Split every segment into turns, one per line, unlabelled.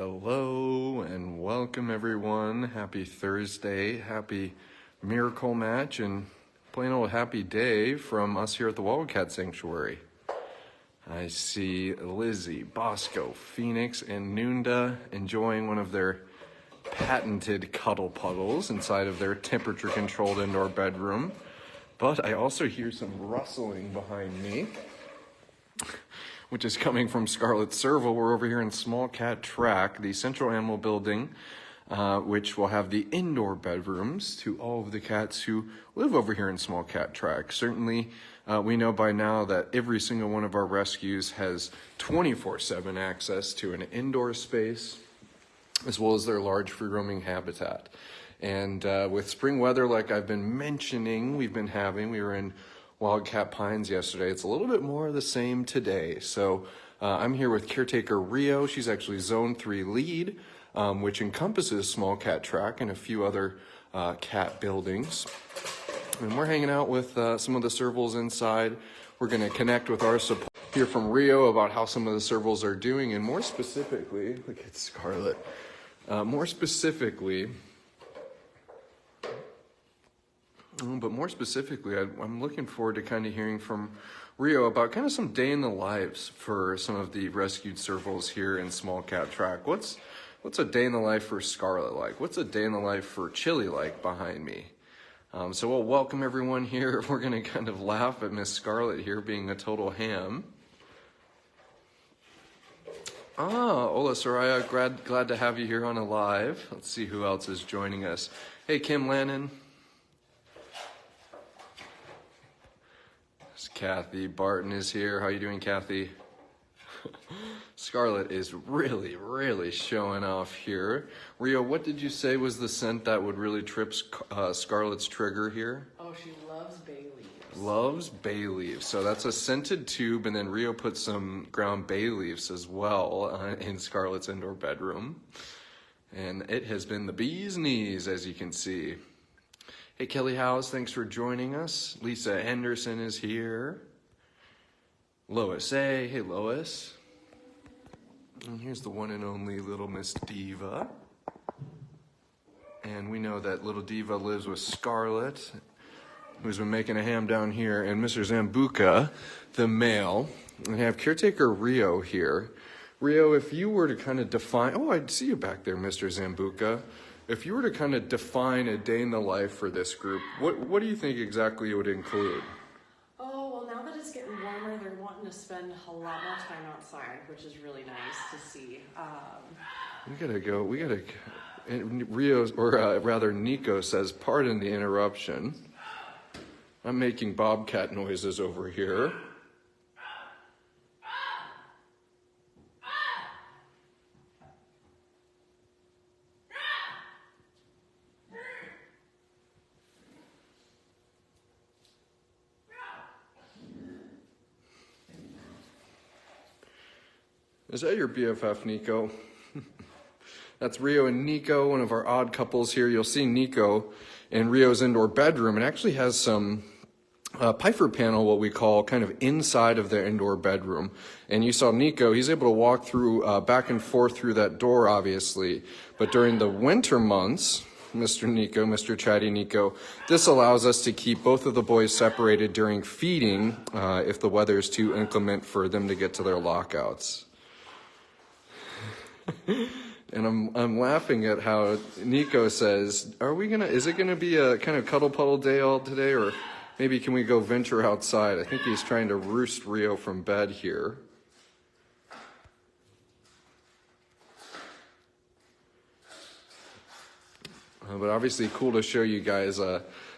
Hello and welcome everyone. Happy Thursday, happy miracle match, and plain old happy day from us here at the Wildcat Sanctuary. I see Lizzie, Bosco, Phoenix, and Noonda enjoying one of their patented cuddle puddles inside of their temperature-controlled indoor bedroom. But I also hear some rustling behind me, which is coming from Scarlet Serval. We're over here in Small Cat Track, the central animal building, which will have the indoor bedrooms to all of the cats who live over here in Small Cat Track. Certainly, we know by now that every single one of our rescues has 24/7 access to an indoor space, as well as their large free-roaming habitat. And with spring weather, like I've been mentioning, we were in Wildcat Pines yesterday. It's a little bit more of the same today. So I'm here with caretaker Rio. She's actually Zone 3 lead, which encompasses Small Cat Track and a few other cat buildings. And we're hanging out with some of the servals inside. We're going to connect with our support, hear from Rio about how some of the servals are doing, and more specifically, look at Scarlet. More specifically, I'm looking forward to kind of hearing from Rio about kind of some day in the lives for some of the rescued servals here in Small Cat Track. What's a day in the life for Scarlet like? What's a day in the life for Chili like behind me? So we'll welcome everyone here. We're going to kind of laugh at Miss Scarlet here being a total ham. Hola Soraya, glad to have you here on a live. Let's see who else is joining us. Hey, Kim Lannon. Kathy Barton is here. How you doing, Kathy? Scarlet is really showing off here. Rio, what did you say was the scent that would really trip Scarlet's trigger here?
Oh, she loves bay leaves.
Loves bay leaves. So that's a scented tube, and then Rio put some ground bay leaves as well in Scarlet's indoor bedroom. And it has been the bee's knees, as you can see. Hey, Kelly Howes, thanks for joining us. Lisa Henderson is here. Lois A. Hey, Lois. And here's the one and only little Miss Diva. And we know that little Diva lives with Scarlet, who's been making a ham down here, and Mr. Zambuca, the male. And I have caretaker Rio here. Rio, if you were to kind of define... Oh, I see you back there, Mr. Zambuca. If you were to kind of define a day in the life for this group, what do you think exactly it would include?
Oh, well, now that it's getting warmer, they're wanting to spend a lot more time outside, which is really nice to see. Nico says, pardon the interruption. I'm making bobcat noises over here. Is that your BFF, Nico? That's Rio and Nico, one of our odd couples here. You'll see Nico in Rio's indoor bedroom. It actually has some Pifer panel, what we call, kind of inside of their indoor bedroom. And you saw Nico, he's able to walk through, back and forth through that door, obviously. But during the winter months, Mr. Nico, Mr. Chatty Nico, this allows us to keep both of the boys separated during feeding if the weather is too inclement for them to get to their lockouts. And I'm laughing at how Nico says, is it gonna be a kind of cuddle puddle day all today, or maybe can we go venture outside? I think he's trying to roost Rio from bed here. But obviously cool to show you guys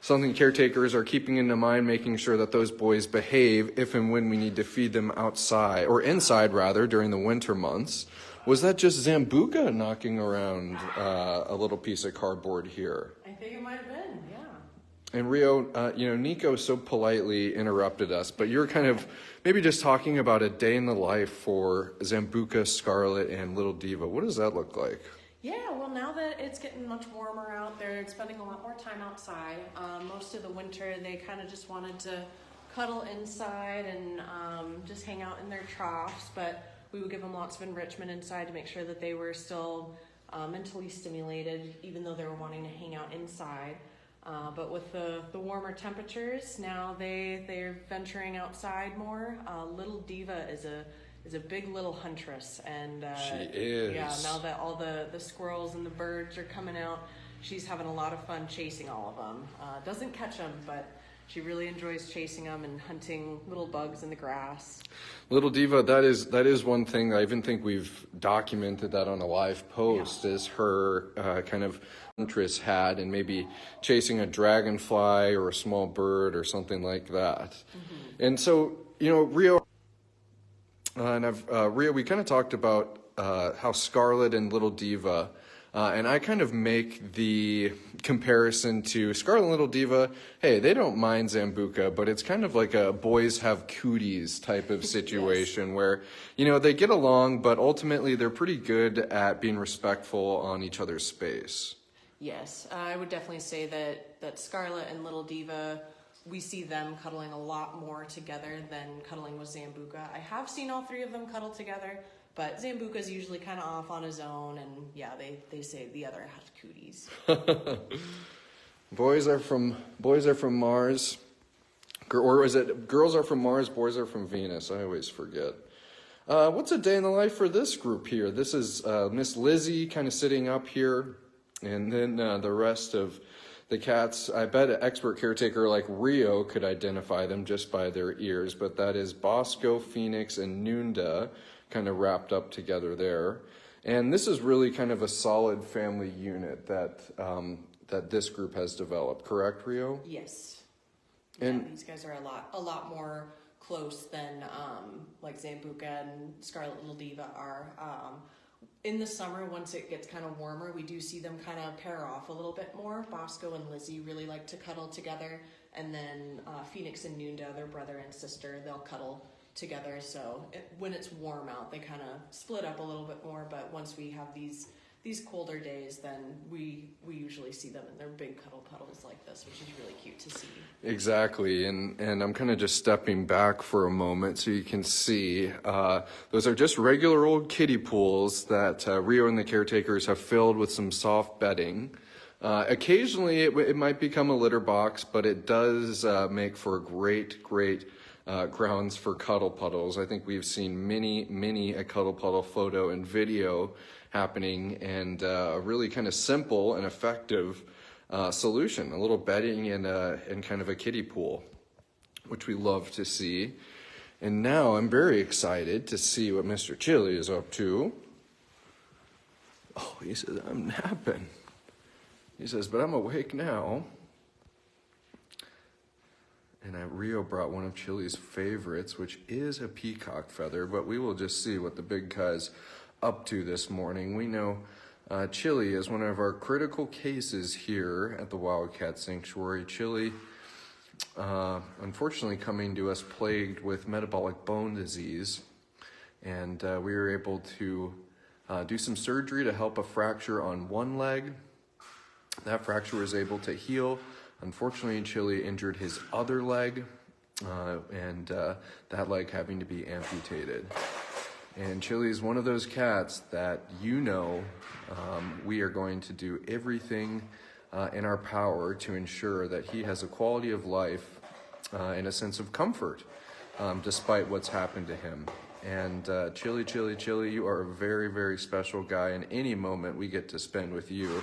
something caretakers are keeping into mind, making sure that those boys behave if and when we need to feed them outside, or inside rather, during the winter months. Was that just Zambuca knocking around a little piece of cardboard here? I think it might have been, yeah.
And Rio, Nico so politely interrupted us, but you're kind of maybe just talking about a day in the life for Zambuca, Scarlet, and little Diva. What does that look like?
Yeah, well, now that it's getting much warmer out, they're spending a lot more time outside. Most of the winter, they kind of just wanted to cuddle inside and just hang out in their troughs, but
we would give them lots of enrichment inside to make sure that they were still mentally stimulated, even though they were wanting to hang out inside. But with the warmer temperatures, now they're venturing outside more. Little Diva is a big little huntress, and
she is.
Yeah, now that all the squirrels and the birds are coming out, she's having a lot of fun chasing all of them. Doesn't catch them, but she really enjoys chasing them and hunting little bugs in the grass.
Little Diva, that is one thing. I even think we've documented that on a live post, is her kind of interest had in maybe chasing a dragonfly or a small bird or something like that. Mm-hmm. And so, Rio, Rio, we kind of talked about how Scarlet and Little Diva, and I kind of make the comparison to Scarlet and Little Diva. Hey, they don't mind Zambuca, but it's kind of like a boys have cooties type of situation. Yes. Where, they get along, but ultimately they're pretty good at being respectful on each other's space.
Yes, I would definitely say that Scarlet and Little Diva, we see them cuddling a lot more together than cuddling with Zambuca. I have seen all three of them cuddle together, but Zambuca's usually kind of off on his own, and yeah, they say the other has cooties.
Boys are from Mars, or is it girls are from Mars, boys are from Venus? I always forget. What's a day in the life for this group here? This is Miss Lizzie kind of sitting up here, and then the rest of the cats. I bet an expert caretaker like Rio could identify them just by their ears, but that is Bosco, Phoenix, and Nunda, kind of wrapped up together there. And this is really kind of a solid family unit that this group has developed, correct, Rio?
Yes.
And
these guys are a lot more close than like Zambuca and Scarlet Little Diva are. In the summer, once it gets kind of warmer, we do see them kind of pair off a little bit more. Bosco and Lizzie really like to cuddle together, and then Phoenix and Nunda, their brother and sister, they'll cuddle together. So when it's warm out, they kind of split up a little bit more, but once we have these colder days, then we usually see them in their big cuddle puddles like this, which is really cute to see.
Exactly, and I'm kind of just stepping back for a moment so you can see. Those are just regular old kiddie pools that Rio and the caretakers have filled with some soft bedding. Occasionally it might become a litter box, but it does make for great grounds for cuddle puddles. I think we've seen many a cuddle puddle photo and video happening, and a really kind of simple and effective solution, a little bedding and kind of a kiddie pool, which we love to see. And now I'm very excited to see what Mr. Chili is up to. Oh, he says, I'm napping. He says, but I'm awake now. And Rio brought one of Chili's favorites, which is a peacock feather, but we will just see what the big guy's up to this morning. We know Chili is one of our critical cases here at the Wildcat Sanctuary. Chili, unfortunately, coming to us plagued with metabolic bone disease, and we were able to do some surgery to help a fracture on one leg. That fracture was able to heal. Unfortunately, Chili injured his other leg, and that leg having to be amputated. And Chili is one of those cats that we are going to do everything in our power to ensure that he has a quality of life and a sense of comfort despite what's happened to him. And Chili, you are a very special guy, and any moment we get to spend with you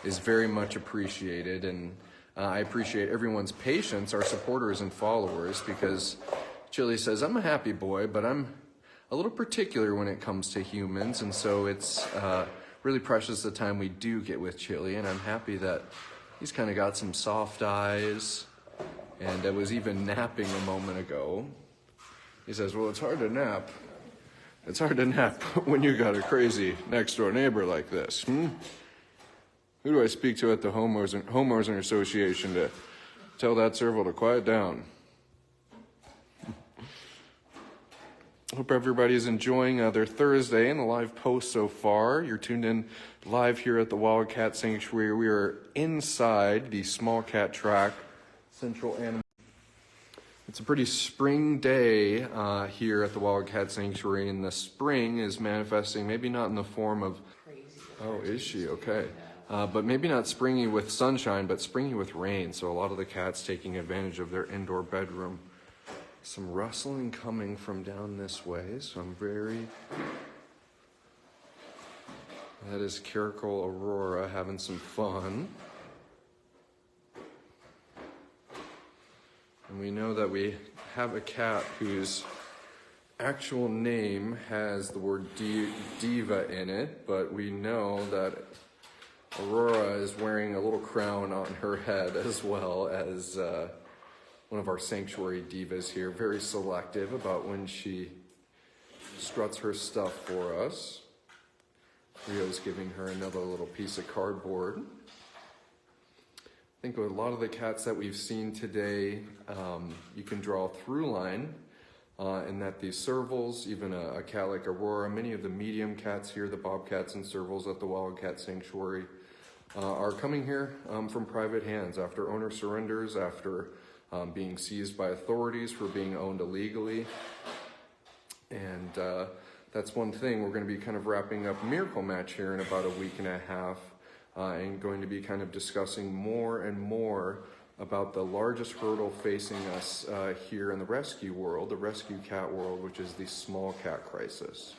is very much appreciated. And I appreciate everyone's patience, our supporters and followers, because Chili says, I'm a happy boy, but I'm a little particular when it comes to humans, and so it's really precious the time we do get with Chili, and I'm happy that he's kind of got some soft eyes, and was even napping a moment ago. He says, well, it's hard to nap. It's hard to nap when you got a crazy next-door neighbor like this. Who do I speak to at the homeowners association to tell that serval to quiet down? Hope everybody's enjoying their Thursday and the live post so far. You're tuned in live here at the Wildcat Sanctuary. We are inside the small cat track, Central Animal.
It's a pretty spring day here at the Wildcat Sanctuary, and the spring is manifesting, maybe not in the form of, oh, is she? Okay. But maybe not springy with sunshine, but springy with rain. So a lot of the cats taking advantage of their indoor bedroom. Some rustling coming from down this way, so I'm very... That is caracal Aurora having some fun. And we know that we have a cat whose actual name has the word diva in it, but we know that Aurora is wearing a little crown on her head as well as one of our sanctuary divas here, very selective about when she struts her stuff for us. Rio's giving her another little piece of cardboard. I think with a lot of the cats that we've seen today, you can draw a through line in that these servals, even a cat like Aurora, many of the medium cats here, the bobcats and servals at the Wildcat Sanctuary, are coming here from private hands after owner surrenders, after being seized by authorities for being owned illegally. And that's one thing. We're going to be kind of wrapping up Miracle Match here in about a week and a half. And going to be kind of discussing more and more about the largest hurdle facing us here in the rescue world, the rescue cat world, which is the small cat crisis.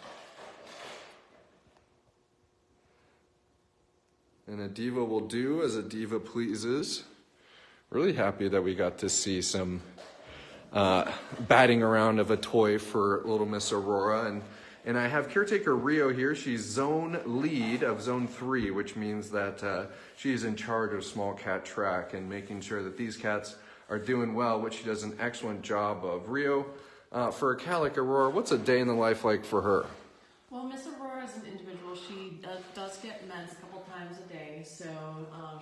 And a diva will do as a diva pleases. Really happy that we got to see some batting around of a toy for little Miss Aurora. And I have caretaker Rio here. She's zone lead of zone 3, which means that she's in charge of small cat track and making sure that these cats are doing well, which she does an excellent job of. Rio, for a cat like Aurora, what's a day in the life like for her?
Well, Miss Aurora is an individual. She does get meds a couple times a day, so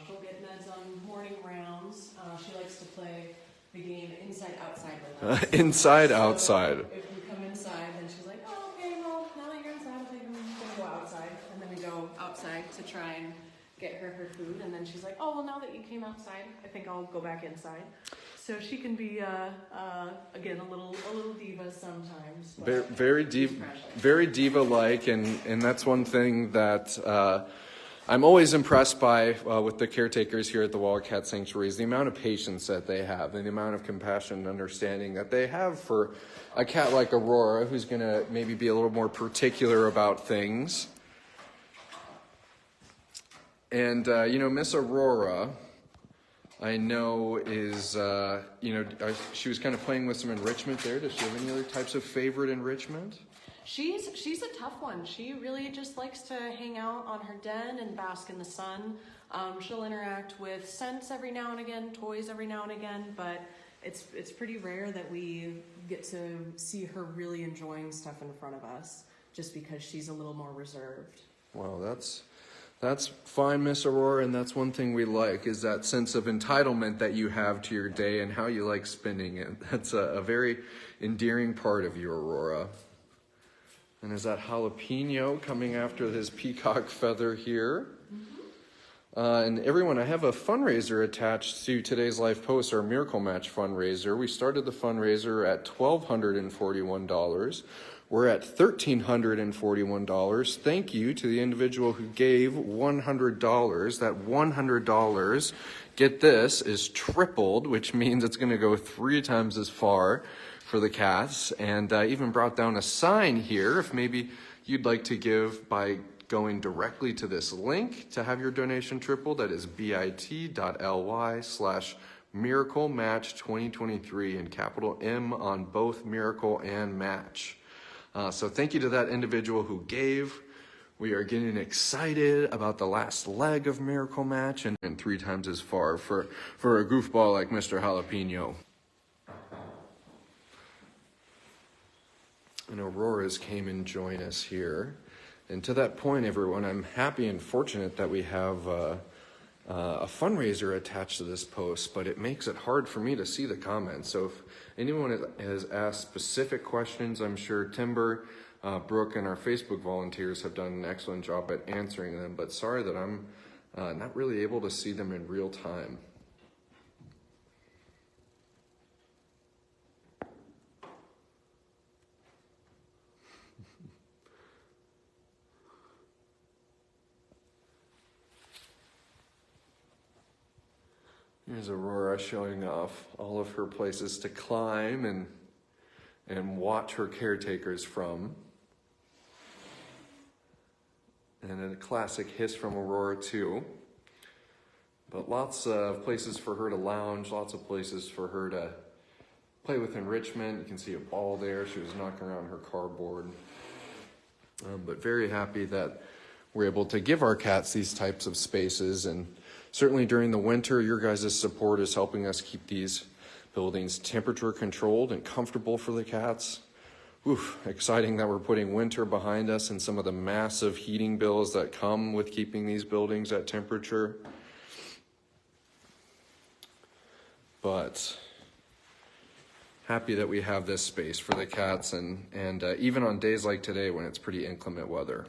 she'll get meds on morning rounds. She likes to play the game inside-outside with us.
Inside-outside.
So if we come inside, then she's like, oh, okay, well, now that you're inside, I think I'm going to go outside. And then we go outside to try and get her food. And then she's like, oh, well, now that you came outside, I think I'll go back inside. So she can be, again, a little diva sometimes.
Very diva-like, and that's one thing that I'm always impressed by with the caretakers here at the Wildcat Sanctuary is the amount of patience that they have and the amount of compassion and understanding that they have for a cat like Aurora, who's going to maybe be a little more particular about things. And, Miss Aurora, I know is, she was kind of playing with some enrichment there. Does she have any other types of favorite enrichment?
She's a tough one. She really just likes to hang out on her den and bask in the sun. She'll interact with scents every now and again, toys every now and again, but it's pretty rare that we get to see her really enjoying stuff in front of us, just because she's a little more reserved.
Well, that's fine, Miss Aurora, and that's one thing we like, is that sense of entitlement that you have to your day and how you like spending it. That's a very endearing part of you, Aurora. And is that jalapeno coming after his peacock feather here? And everyone, I have a fundraiser attached to today's live post, our Miracle Match fundraiser. We started the fundraiser at $1,241. We're at $1,341. Thank you to the individual who gave $100. That $100, get this, is tripled, which means it's going to go 3 times as far for the cats. And even brought down a sign here if maybe you'd like to give by going directly to this link to have your donation tripled. That is bit.ly/Miracle Match 2023, and capital M on both Miracle and Match. So thank you to that individual who gave. We are getting excited about the last leg of Miracle Match, and 3 times as far for a goofball like Mr. Jalapeno. And Aurora's came and joined us here. And to that point, everyone, I'm happy and fortunate that we have a fundraiser attached to this post, but it makes it hard for me to see the comments. So if anyone has asked specific questions, I'm sure Timber, Brooke, and our Facebook volunteers have done an excellent job at answering them, but sorry that I'm not really able to see them in real time. Here's Aurora showing off all of her places to climb and watch her caretakers from. And a classic hiss from Aurora too. But lots of places for her to lounge, lots of places for her to play with enrichment. You can see a ball there. She was knocking around her cardboard. But very happy that we're able to give our cats these types of spaces. And certainly during the winter, your guys' support is helping us keep these buildings temperature controlled and comfortable for the cats. Oof, exciting that we're putting winter behind us and some of the massive heating bills that come with keeping these buildings at temperature. But happy that we have this space for the cats and even on days like today when it's pretty inclement weather.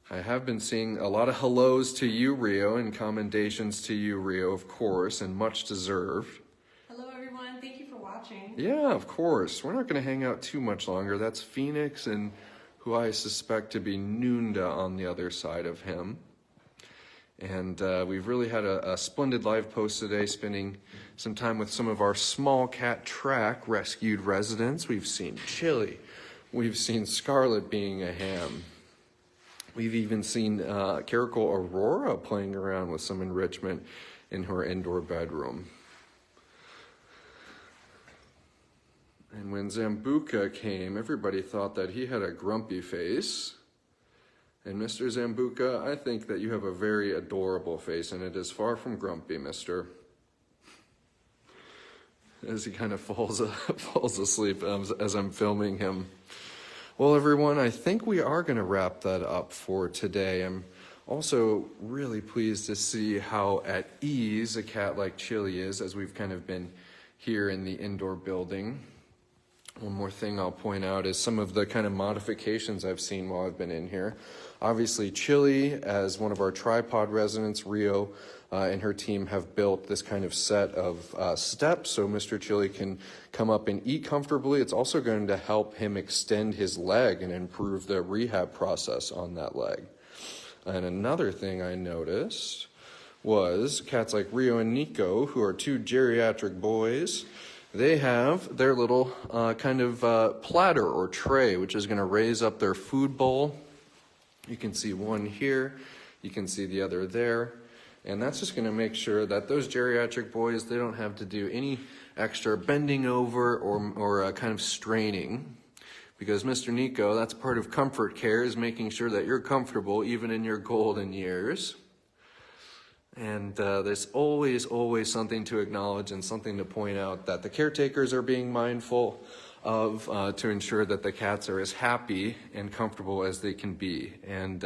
I have been seeing a lot of hellos to you, Rio, and commendations to you, Rio, of course, and much deserved.
Hello, everyone. Thank you for watching.
Yeah, of course. We're not going to hang out too much longer. That's Phoenix, and who I suspect to be Noonda on the other side of him. And we've really had a splendid live post today, spending some time with some of our small cat track rescued residents. We've seen Chili. We've seen Scarlet being a ham. We've even seen caracal Aurora playing around with some enrichment in her indoor bedroom. And when Zambuca came, everybody thought that he had a grumpy face. And Mr. Zambuca, I think that you have a very adorable face, and it is far from grumpy, mister. As he kind of falls asleep as I'm filming him. Well, everyone, I think we are going to wrap that up for today. I'm also really pleased to see how at ease a cat like Chili is, as we've kind of been here in the indoor building. One more thing I'll point out is some of the kind of modifications I've seen while I've been in here. Obviously, Chili, as one of our tripod residents, Rio and her team have built this kind of set of steps so Mr. Chili can come up and eat comfortably. It's also going to help him extend his leg and improve the rehab process on that leg. And another thing I noticed was cats like Rio and Nico, who are two geriatric boys, they have their little kind of platter or tray, which is going to raise up their food bowl. You can see one here, you can see the other there, and that's just going to make sure that those geriatric boys, they don't have to do any extra bending over or kind of straining, because Mr. Nico, that's part of comfort care, is making sure that you're comfortable even in your golden years. And there's always something to acknowledge and something to point out that the caretakers are being mindful of to ensure that the cats are as happy and comfortable as they can be. And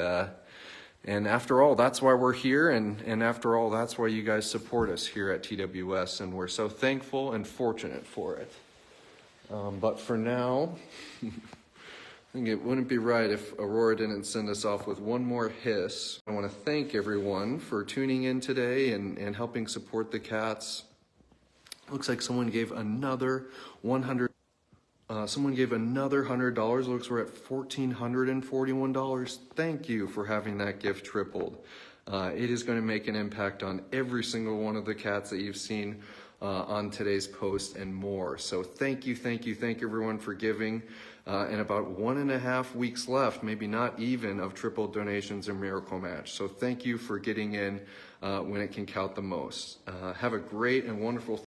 after all, that's why we're here, and after all, that's why you guys support us here at TWS, and we're so thankful and fortunate for it. But for now, I think it wouldn't be right if Aurora didn't send us off with one more hiss. I want to thank everyone for tuning in today and helping support the cats. Looks like someone gave another $100. Someone gave another $100. Looks we're at $1,441. Thank you for having that gift tripled. It is going to make an impact on every single one of the cats that you've seen on today's post and more. So thank you everyone for giving. And about 1.5 weeks left, maybe not even, of triple donations and Miracle Match. So thank you for getting in when it can count the most. Have a great and wonderful